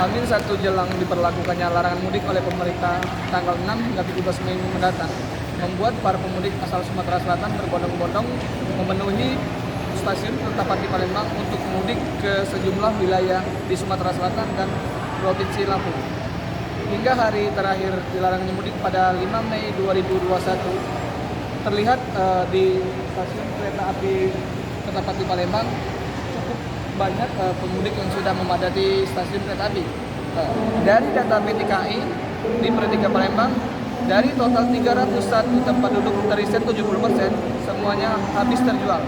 H-1 jelang diberlakukannya larangan mudik oleh pemerintah tanggal 6 hingga 17 Mei mendatang, membuat para pemudik asal Sumatera Selatan berbondong-bondong memenuhi stasiun Kereta Api Palembang untuk mudik ke sejumlah wilayah di Sumatera Selatan dan Provinsi Lampung. Hingga hari terakhir dilarangnya mudik pada 5 Mei 2021, terlihat di stasiun Kereta Api Palembang cukup banyak pemudik yang sudah memadati stasiun kereta api. Dari data PT KAI di Pertiga Palembang, dari total 301 tempat duduk terisi 70%, semuanya habis terjual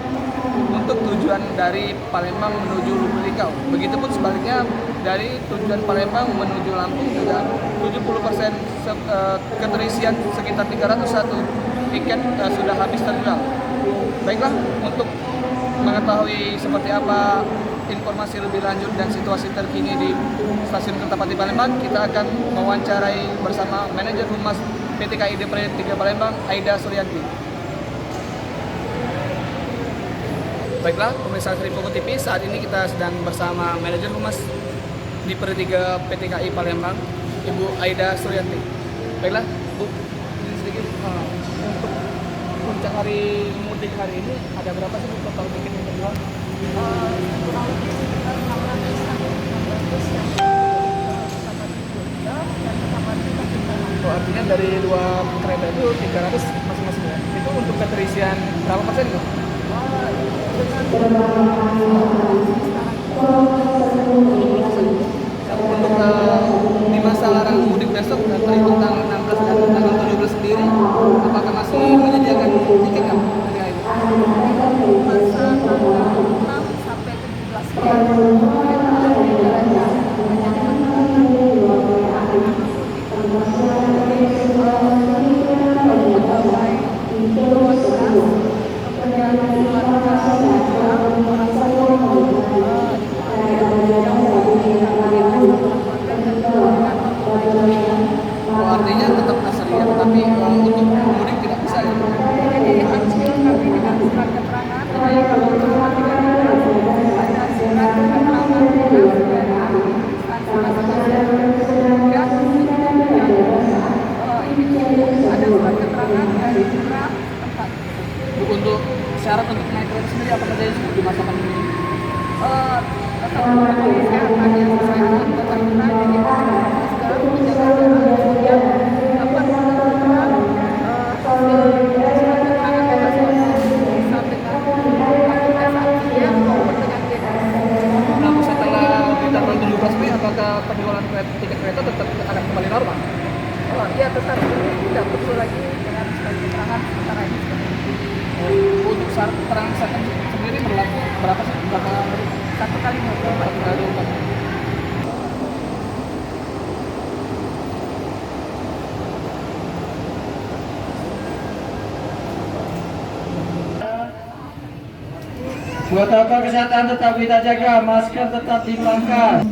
untuk tujuan dari Palembang menuju Lubuk Linggau. Begitupun sebaliknya dari tujuan Palembang menuju Lampung juga 70% keterisian sekitar 301 tiket sudah habis terjual. Baiklah, untuk mengetahui seperti apa informasi lebih lanjut dan situasi terkini di Stasiun Kereta Api Palembang, kita akan mewawancarai bersama Manajer Humas PT KAI Depre 3 Palembang, Aida Suryanti. Baiklah, pemirsa Sri Poko TV, saat ini kita sedang bersama Manajer Humas di Pertiga PT KAI Palembang, Ibu Aida Suryanti. Baiklah, Bu, ini sedikit untuk puncak hari mudik hari ini ada berapa sih total tiket yang terjual? Kurang lebih sekitar 600 sampai 600 yang pesawat Jogja dan pesawat kita. Oh, artinya dari dua kereta itu 300 masing-masing ya? Itu untuk keterisian berapa persen itu? Untuk di masa larangan mudik besok, terhitung tanggal 16 dan tanggal 17 sendiri, apakah masih menyediakan tiket nggak? Masa tanggal 6 sampai 17 Oh, artinya tetap tersediaan, tapi untuk mudik tidak bisa ya? Jadi harus dilengkapi dengan surat keterangan. Jadi kalau untuk ada surat keterangan dari instansi masing-masing. Dan ini ada surat keterangan dari lurah tempat. Untuk syarat untuk naik kereta sendiri apa saja di masa pandemi ini? Protokol kesehatan yang sesuai dengan pemerintah, jadi masker, menjaga jarak, kemudian dapat menentukan surat keterangan bebas bisa dengan tes antigen maupun dengan GPS. Nah, setelah di tanggal 17 Mei, apakah penjualan tiket kereta tetap akan kembali normal? Ya tetap ini tidak perlu lagi dengan surat keterangan sementara ini. Untuk syarat keterangan sendiri berlaku berapa sih? Berapa Satu kali ngobrol. satu kali umpan? Protokol kesehatan tetap kita jaga, masker tetap dipangkas.